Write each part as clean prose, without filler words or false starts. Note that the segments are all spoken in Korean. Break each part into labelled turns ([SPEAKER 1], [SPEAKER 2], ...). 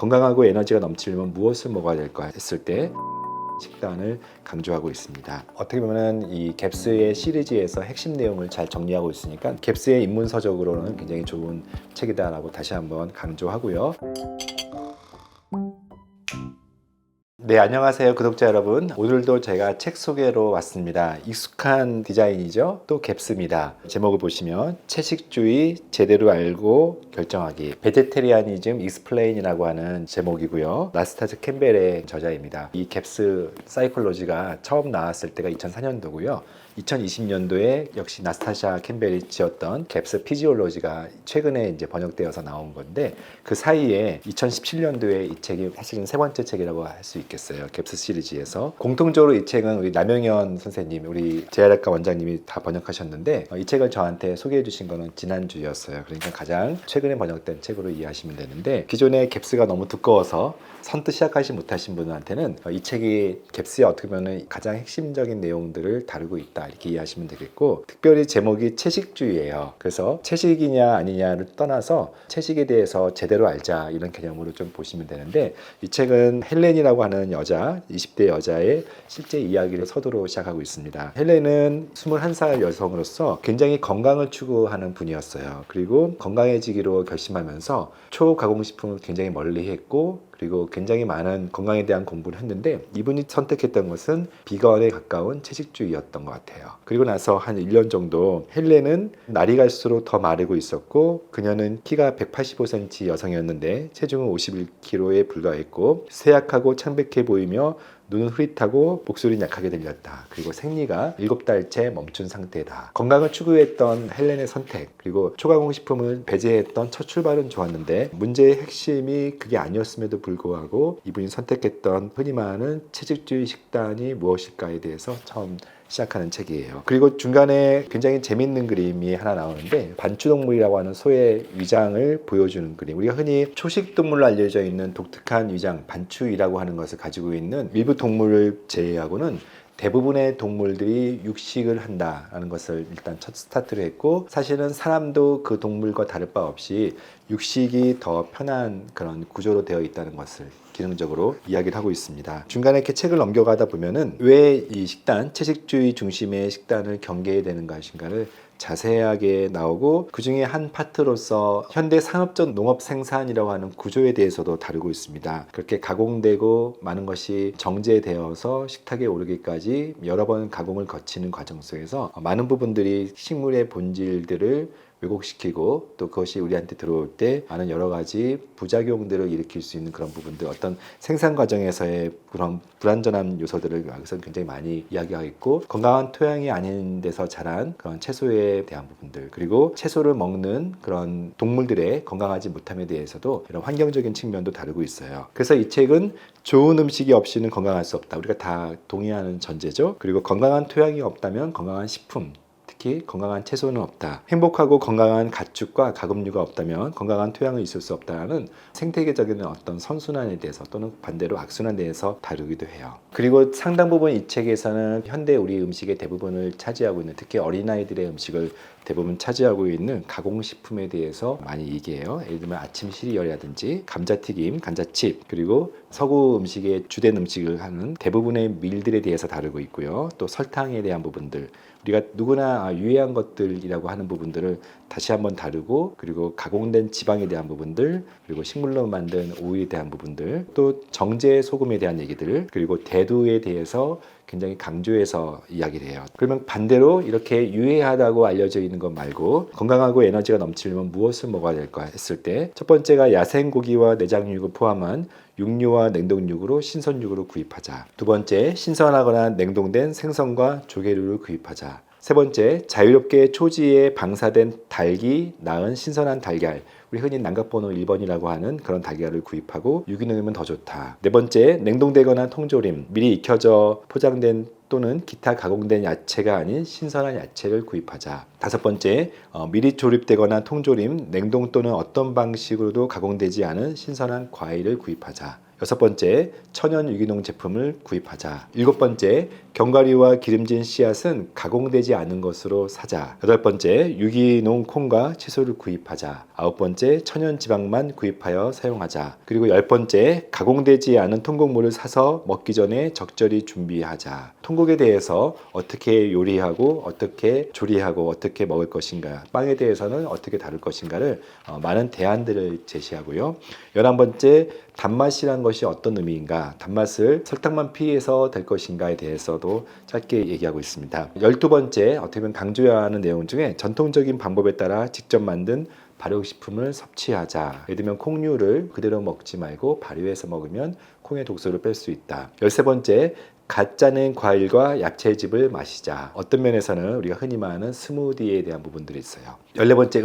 [SPEAKER 1] 건강하고 에너지가 넘치려면 무엇을 먹어야 될까 했을 때 식단을 강조하고 있습니다. 어떻게 보면 이 갭스의 시리즈에서 핵심 내용을 잘 정리하고 있으니까 갭스의 입문서적으로는 굉장히 좋은 책이다라고 다시 한번 강조하고요. 네, 안녕하세요 구독자 여러분. 오늘도 제가 책 소개로 왔습니다. 익숙한 디자인이죠. 또 갭스입니다. 제목을 보시면 채식주의 제대로 알고 결정하기, 베제테리아니즘 익스플레인이라고 하는 제목이고요. 나스타즈 캠벨의 저자입니다. 이 갭스 사이콜로지가 처음 나왔을 때가 2004년도고요. 2020년도에 역시 나스타샤 캠벨이 지었던 갭스 피지올로지가 최근에 이제 번역되어서 나온 건데, 그 사이에 2017년도에 이 책이 사실은 세 번째 책이라고 할 수 있겠어요. 갭스 시리즈에서 공통적으로 이 책은 우리 남영현 선생님, 우리 재활학과 원장님이 다 번역하셨는데, 이 책을 저한테 소개해 주신 거는 지난주였어요. 그러니까 가장 최근에 번역된 책으로 이해하시면 되는데, 기존의 갭스가 너무 두꺼워서 선뜻 시작하지 못하신 분한테는 이 책이 갭스의 어떻게 보면 가장 핵심적인 내용들을 다루고 있다, 이렇게 이해하시면 되겠고, 특별히 제목이 채식주의예요. 그래서 채식이냐 아니냐를 떠나서 채식에 대해서 제대로 알자, 이런 개념으로 좀 보시면 되는데, 이 책은 헬렌이라고 하는 여자, 20대 여자의 실제 이야기를 서두로 시작하고 있습니다. 헬렌은 21살 여성으로서 굉장히 건강을 추구하는 분이었어요. 그리고 건강해지기로 결심하면서 초가공식품을 굉장히 멀리했고, 그리고 굉장히 많은 건강에 대한 공부를 했는데, 이분이 선택했던 것은 비건에 가까운 채식주의였던 것 같아요. 그리고 나서 한 1년 정도 헬렌은 날이 갈수록 더 마르고 있었고, 그녀는 키가 185cm 여성이었는데 체중은 51kg에 불과했고, 쇠약하고 창백해 보이며 눈은 흐릿하고 목소리는 약하게 들렸다. 그리고 생리가 7달째 멈춘 상태다. 건강을 추구했던 헬렌의 선택, 그리고 초가공식품을 배제했던 첫 출발은 좋았는데, 문제의 핵심이 그게 아니었음에도 불구하고 이분이 선택했던 흔히 말하는 채식주의 식단이 무엇일까에 대해서 처음 시작하는 책이에요. 그리고 중간에 굉장히 재밌는 그림이 하나 나오는데, 반추동물이라고 하는 소의 위장을 보여주는 그림. 우리가 흔히 초식동물로 알려져 있는 독특한 위장, 반추이라고 하는 것을 가지고 있는 일부 동물을 제외하고는 대부분의 동물들이 육식을 한다라는 것을 일단 첫 스타트를 했고, 사실은 사람도 그 동물과 다를 바 없이 육식이 더 편한 그런 구조로 되어 있다는 것을 기능적으로 이야기를 하고 있습니다. 중간에 이렇게 책을 넘겨가다 보면은 왜 이 식단, 채식주의 중심의 식단을 경계해야 되는 것인가를 자세하게 나오고, 그 중에 한 파트로서 현대 산업적 농업 생산이라고 하는 구조에 대해서도 다루고 있습니다. 그렇게 가공되고 많은 것이 정제되어서 식탁에 오르기까지 여러 번 가공을 거치는 과정 속에서 많은 부분들이 식물의 본질들을 왜곡시키고, 또 그것이 우리한테 들어올 때 많은 여러 가지 부작용들을 일으킬 수 있는 그런 부분들, 어떤 생산 과정에서의 그런 불완전한 요소들을 여기서 굉장히 많이 이야기하고 있고, 건강한 토양이 아닌 데서 자란 그런 채소에 대한 부분들, 그리고 채소를 먹는 그런 동물들의 건강하지 못함에 대해서도 이런 환경적인 측면도 다루고 있어요. 그래서 이 책은 좋은 음식이 없이는 건강할 수 없다, 우리가 다 동의하는 전제죠. 그리고 건강한 토양이 없다면 건강한 식품, 특히 건강한 채소는 없다. 행복하고 건강한 가축과 가금류가 없다면 건강한 토양은 있을 수 없다는 생태계적인 어떤 선순환에 대해서, 또는 반대로 악순환에 대해서 다루기도 해요. 그리고 상당 부분 이 책에서는 현대 우리 음식의 대부분을 차지하고 있는, 특히 어린아이들의 음식을 대부분 차지하고 있는 가공식품에 대해서 많이 얘기해요. 예를 들면 아침 시리얼이라든지 감자튀김, 감자칩, 그리고 서구 음식의 주된 음식을 하는 대부분의 밀들에 대해서 다루고 있고요. 또 설탕에 대한 부분들, 우리가 누구나 유해한 것들이라고 하는 부분들을 다시 한번 다루고, 그리고 가공된 지방에 대한 부분들, 그리고 식물로 만든 오일에 대한 부분들, 또 정제 소금에 대한 얘기들, 그리고 대두에 대해서 굉장히 강조해서 이야기를 해요. 그러면 반대로 이렇게 유해하다고 알려져 있는 것 말고 건강하고 에너지가 넘치려면 무엇을 먹어야 될까 했을 때, 첫 번째가 야생고기와 내장육을 포함한 육류와 냉동육으로 신선육으로 구입하자. 두 번째, 신선하거나 냉동된 생선과 조개류를 구입하자. 세 번째, 자유롭게 초지에 방사된 닭이 낳은 신선한 달걀, 우리 흔히 난각번호 1번이라고 하는 그런 달걀을 구입하고 유기농이면 더 좋다. 네 번째, 냉동되거나 통조림, 미리 익혀져 포장된 또는 기타 가공된 야채가 아닌 신선한 야채를 구입하자. 다섯 번째, 미리 조립되거나 통조림, 냉동 또는 어떤 방식으로도 가공되지 않은 신선한 과일을 구입하자. 여섯 번째, 천연 유기농 제품을 구입하자. 일곱 번째, 견과류와 기름진 씨앗은 가공되지 않은 것으로 사자. 여덟 번째, 유기농 콩과 채소를 구입하자. 아홉 번째, 천연 지방만 구입하여 사용하자. 그리고 열 번째, 가공되지 않은 통곡물을 사서 먹기 전에 적절히 준비하자. 통곡에 대해서 어떻게 요리하고 어떻게 조리하고 어떻게 먹을 것인가, 빵에 대해서는 어떻게 다룰 것인가를 많은 대안들을 제시하고요. 11번째, 단맛이란 것이 어떤 의미인가, 단맛을 설탕만 피해서 될 것인가에 대해서도 짧게 얘기하고 있습니다. 12번째, 어떻게 보면 강조해야 하는 내용 중에 전통적인 방법에 따라 직접 만든 발효식품을 섭취하자. 예를 들면 콩류를 그대로 먹지 말고 발효해서 먹으면 콩의 독소를 뺄 수 있다. 13번째, 갓 짜낸 과일과 야채즙을 마시자. 어떤 면에서는 우리가 흔히 말하는 스무디에 대한 부분들이 있어요. 14번째,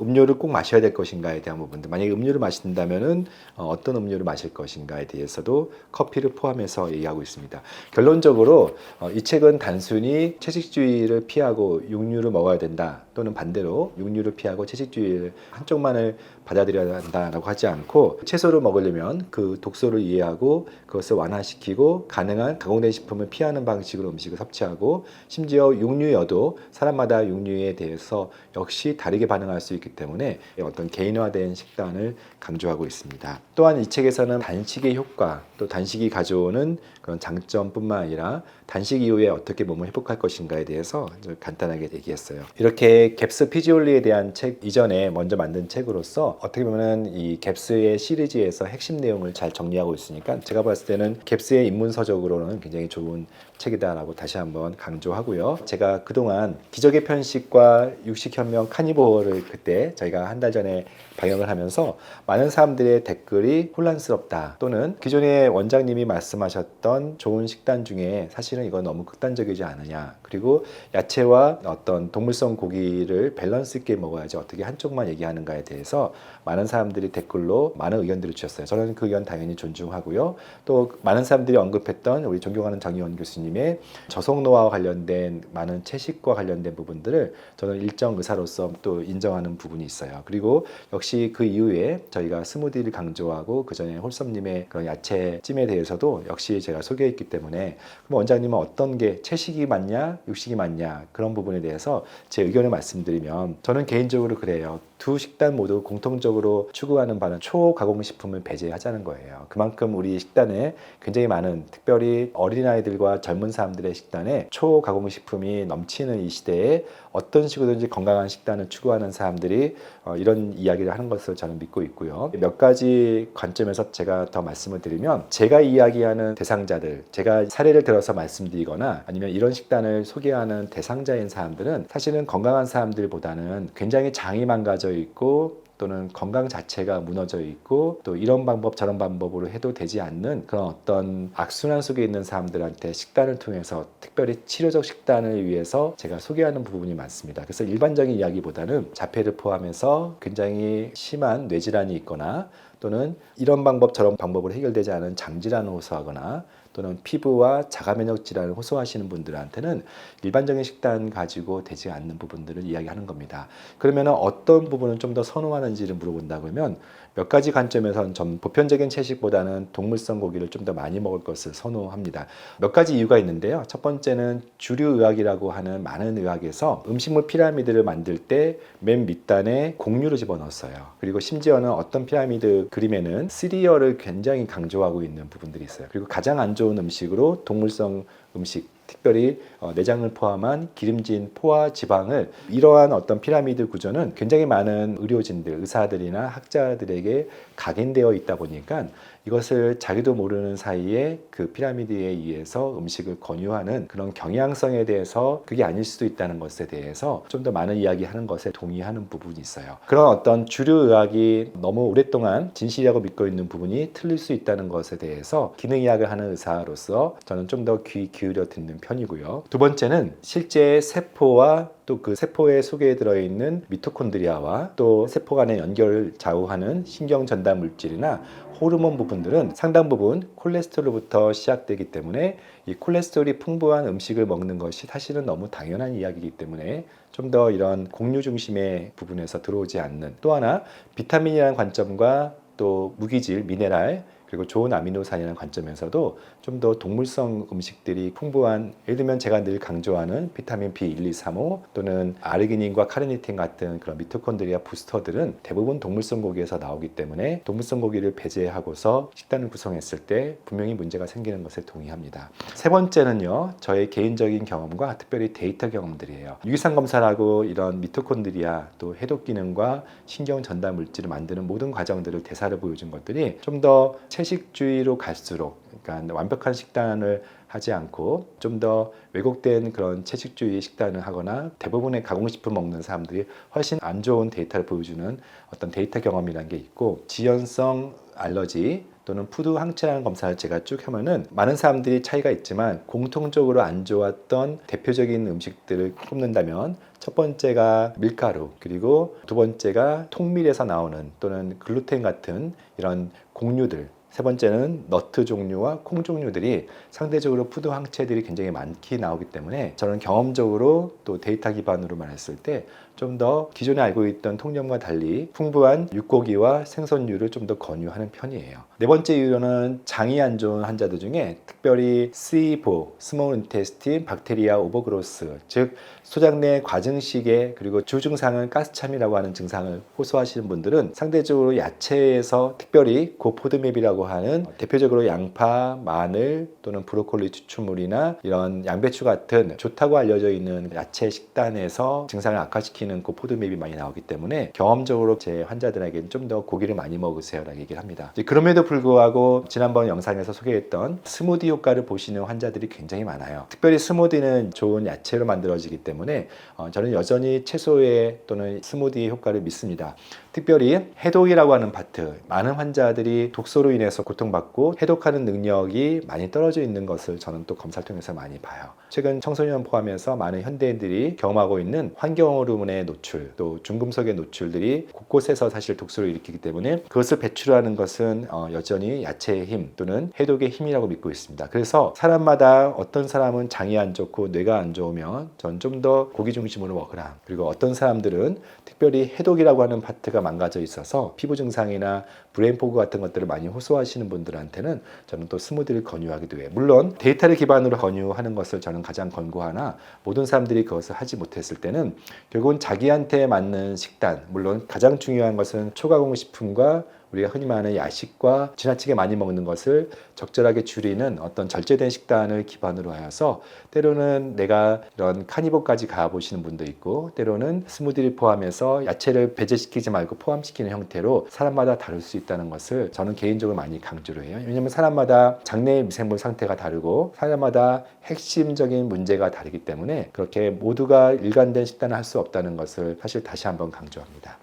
[SPEAKER 1] 음료를 꼭 마셔야 될 것인가에 대한 부분들. 만약에 음료를 마신다면은 어떤 음료를 마실 것인가에 대해서도 커피를 포함해서 얘기하고 있습니다. 결론적으로 이 책은 단순히 채식주의를 피하고 육류를 먹어야 된다, 또는 반대로 육류를 피하고 채식주의를 한쪽만을 받아들여야 한다라고 하지 않고, 채소를 먹으려면 그 독소를 이해하고 그것을 완화시키고 가능한 가공된 식품을 피하는 방식으로 음식을 섭취하고, 심지어 육류여도 사람마다 육류에 대해서 역시 다르게 반응할 수 있기 때문에 어떤 개인화된 식단을 강조하고 있습니다. 또한 이 책에서는 단식의 효과, 또 단식이 가져오는 그런 장점뿐만 아니라 단식 이후에 어떻게 몸을 회복할 것인가에 대해서 간단하게 얘기했어요. 이렇게 갭스 피지올리에 대한 책 이전에 먼저 만든 책으로서 어떻게 보면 이 갭스의 시리즈에서 핵심 내용을 잘 정리하고 있으니까 제가 봤을 때는 갭스의 입문서적으로는 굉장히 좋은 책이다라고 다시 한번 강조하고요. 제가 그동안 기적의 편식과 육식혁명 카니보어를 그때 저희가 한 달 전에 방영을 하면서 많은 사람들의 댓글이 혼란스럽다, 또는 기존의 원장님이 말씀하셨던 좋은 식단 중에 사실은 이건 너무 극단적이지 않느냐, 그리고 야채와 어떤 동물성 고기를 밸런스 있게 먹어야지 어떻게 한쪽만 얘기하는가에 대해서 많은 사람들이 댓글로 많은 의견들을 주셨어요. 저는 그 의견 당연히 존중하고요. 또 많은 사람들이 언급했던 우리 존경하는 장유원 교수님의 저속노화와 관련된 많은 채식과 관련된 부분들을 저는 일정 의사로서 또 인정하는 부분이 있어요. 그리고 역시 그 이후에 저희가 스무디를 강조하고 그 전에 홀썸님의 그런 야채찜에 대해서도 역시 제가 소개했기 때문에, 그럼 원장님은 어떤 게 채식이 맞냐 육식이 맞냐, 그런 부분에 대해서 제 의견을 말씀드리면, 저는 개인적으로 그래요. 두 식단 모두 공통적으로 추구하는 바는 초가공식품을 배제하자는 거예요. 그만큼 우리 식단에 굉장히 많은, 특별히 어린아이들과 젊은 사람들의 식단에 초가공식품이 넘치는 이 시대에 어떤 식으로든지 건강한 식단을 추구하는 사람들이 이런 이야기를 하는 것을 저는 믿고 있고요. 몇 가지 관점에서 제가 더 말씀을 드리면, 제가 이야기하는 대상자들, 제가 사례를 들어서 말씀드리거나 아니면 이런 식단을 소개하는 대상자인 사람들은 사실은 건강한 사람들보다는 굉장히 장이 망가져 있고, 또는 건강 자체가 무너져 있고, 또 이런 방법 저런 방법으로 해도 되지 않는 그런 어떤 악순환 속에 있는 사람들한테 식단을 통해서, 특별히 치료적 식단을 위해서 제가 소개하는 부분이 많습니다. 그래서 일반적인 이야기보다는 자폐를 포함해서 굉장히 심한 뇌질환이 있거나, 또는 이런 방법 저런 방법으로 해결되지 않은 장질환을 호소하거나, 또는 피부와 자가면역 질환을 호소하시는 분들한테는 일반적인 식단 가지고 되지 않는 부분들을 이야기하는 겁니다. 그러면 어떤 부분을 좀 더 선호하는지를 물어본다고 하면, 몇 가지 관점에서는 좀 보편적인 채식보다는 동물성 고기를 좀 더 많이 먹을 것을 선호합니다. 몇 가지 이유가 있는데요. 첫 번째는 주류의학이라고 하는 많은 의학에서 음식물 피라미드를 만들 때 맨 밑단에 곡류를 집어넣었어요. 그리고 심지어는 어떤 피라미드 그림에는 시리얼을 굉장히 강조하고 있는 부분들이 있어요. 그리고 가장 안 좋은 음식으로 동물성 음식, 특별히 내장을 포함한 기름진 포와 지방을, 이러한 어떤 피라미드 구조는 굉장히 많은 의료진들, 의사들이나 학자들에게 각인되어 있다 보니까 이것을 자기도 모르는 사이에 그 피라미드에 의해서 음식을 권유하는 그런 경향성에 대해서 그게 아닐 수도 있다는 것에 대해서 좀 더 많은 이야기하는 것에 동의하는 부분이 있어요. 그런 어떤 주류 의학이 너무 오랫동안 진실이라고 믿고 있는 부분이 틀릴 수 있다는 것에 대해서 기능의학을 하는 의사로서 저는 좀 더 귀 기울여 듣는 편이고요. 두 번째는 실제 세포와 또 그 세포의 속에 들어있는 미토콘드리아와 또 세포 간의 연결을 좌우하는 신경 전달 물질이나 호르몬 부분들은 상당 부분 콜레스테롤부터 시작되기 때문에, 이 콜레스테롤이 풍부한 음식을 먹는 것이 사실은 너무 당연한 이야기이기 때문에 좀 더 이런 곡류 중심의 부분에서 들어오지 않는, 또 하나 비타민이라는 관점과 또 무기질, 미네랄, 그리고 좋은 아미노산이라는 관점에서도 좀 더 동물성 음식들이 풍부한, 예를 들면 제가 늘 강조하는 비타민 B1, 2, 3, 5 또는 아르기닌과 카르니틴 같은 그런 미토콘드리아 부스터들은 대부분 동물성 고기에서 나오기 때문에 동물성 고기를 배제하고서 식단을 구성했을 때 분명히 문제가 생기는 것에 동의합니다. 세 번째는요, 저의 개인적인 경험과 특별히 데이터 경험들이에요. 유기산 검사라고 이런 미토콘드리아 또 해독 기능과 신경 전달 물질을 만드는 모든 과정들을 대사를 보여준 것들이 좀 더 채식주의로 갈수록, 그러니까 완벽한 식단을 하지 않고 좀 더 왜곡된 그런 채식주의 식단을 하거나 대부분의 가공식품 먹는 사람들이 훨씬 안 좋은 데이터를 보여주는 어떤 데이터 경험이라는 게 있고, 지연성 알러지 또는 푸드 항체라는 검사를 제가 쭉 하면은 많은 사람들이 차이가 있지만 공통적으로 안 좋았던 대표적인 음식들을 꼽는다면 첫 번째가 밀가루, 그리고 두 번째가 통밀에서 나오는 또는 글루텐 같은 이런 곡류들, 세 번째는 너트 종류와 콩 종류들이 상대적으로 푸드 항체들이 굉장히 많게 나오기 때문에 저는 경험적으로 또 데이터 기반으로 말했을 때 좀 더 기존에 알고 있던 통념과 달리 풍부한 육고기와 생선류를 좀 더 권유하는 편이에요. 네 번째 이유로는 장이 안 좋은 환자들 중에 특별히 C4, 스몰 인테스틴 박테리아 오버그로스, 즉 소장 내 과증식에, 그리고 주 증상은 가스참이라고 하는 증상을 호소하시는 분들은 상대적으로 야채에서 특별히 고포드맵이라고 하는 대표적으로 양파, 마늘 또는 브로콜리 추출물이나 이런 양배추 같은 좋다고 알려져 있는 야채 식단에서 증상을 악화시키는 고포드맵이 많이 나오기 때문에 경험적으로 제 환자들에게는 좀 더 고기를 많이 먹으세요 라고 얘기를 합니다. 그럼에도 불구하고 지난번 영상에서 소개했던 스무디 효과를 보시는 환자들이 굉장히 많아요. 특별히 스무디는 좋은 야채로 만들어지기 때문에 저는 여전히 채소의 또는 스무디 효과를 믿습니다. 특별히 해독이라고 하는 파트, 많은 환자들이 독소로 인해서 고통받고 해독하는 능력이 많이 떨어져 있는 것을 저는 또 검사를 통해서 많이 봐요. 최근 청소년 포함해서 많은 현대인들이 경험하고 있는 환경호르몬의 노출, 또 중금속의 노출들이 곳곳에서 사실 독소를 일으키기 때문에 그것을 배출하는 것은 여전히 야채의 힘 또는 해독의 힘이라고 믿고 있습니다. 그래서 사람마다 어떤 사람은 장이 안 좋고 뇌가 안 좋으면 전 좀 더 고기 중심으로 먹으라, 그리고 어떤 사람들은 특별히 해독이라고 하는 파트가 망가져 있어서 피부 증상이나 브레인 포그 같은 것들을 많이 호소하시는 분들한테는 저는 또 스무디를 권유하기도 해요. 물론 데이터를 기반으로 권유하는 것을 저는 가장 권고하나, 모든 사람들이 그것을 하지 못했을 때는 결국은 자기한테 맞는 식단, 물론 가장 중요한 것은 초가공식품과 우리가 흔히 말하는 야식과 지나치게 많이 먹는 것을 적절하게 줄이는 어떤 절제된 식단을 기반으로 하여서, 때로는 내가 이런 카니볼까지 가보시는 분도 있고, 때로는 스무디를 포함해서 야채를 배제시키지 말고 포함시키는 형태로 사람마다 다를 수 있다는 것을 저는 개인적으로 많이 강조를 해요. 왜냐하면 사람마다 장내 미생물 상태가 다르고 사람마다 핵심적인 문제가 다르기 때문에 그렇게 모두가 일관된 식단을 할 수 없다는 것을 사실 다시 한번 강조합니다.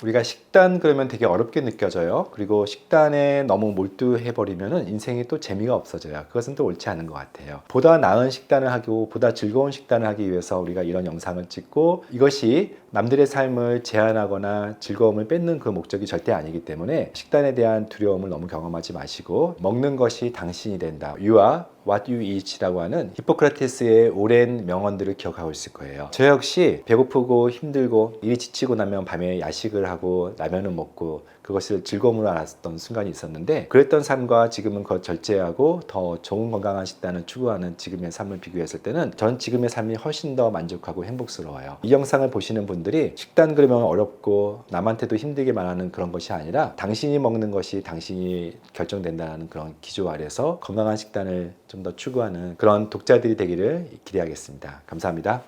[SPEAKER 1] 우리가 식단 그러면 되게 어렵게 느껴져요. 그리고 식단에 너무 몰두해버리면 인생이 또 재미가 없어져요. 그것은 또 옳지 않은 것 같아요. 보다 나은 식단을 하고 보다 즐거운 식단을 하기 위해서 우리가 이런 영상을 찍고, 이것이 남들의 삶을 제한하거나 즐거움을 뺏는 그 목적이 절대 아니기 때문에 식단에 대한 두려움을 너무 경험하지 마시고, 먹는 것이 당신이 된다, You are what you eat라고 하는 히포크라테스의 오랜 명언들을 기억하고 있을 거예요. 저 역시 배고프고 힘들고 일이 지치고 나면 밤에 야식을 하고 라면을 먹고 그것을 즐거움으로 알았던 순간이 있었는데, 그랬던 삶과 지금은 그것 절제하고 더 좋은 건강한 식단을 추구하는 지금의 삶을 비교했을 때는 전 지금의 삶이 훨씬 더 만족하고 행복스러워요. 이 영상을 보시는 분들이 식단 그러면 어렵고 남한테도 힘들게 말하는 그런 것이 아니라, 당신이 먹는 것이 당신이 결정된다는 그런 기조 아래서 건강한 식단을 좀 더 추구하는 그런 독자들이 되기를 기대하겠습니다. 감사합니다.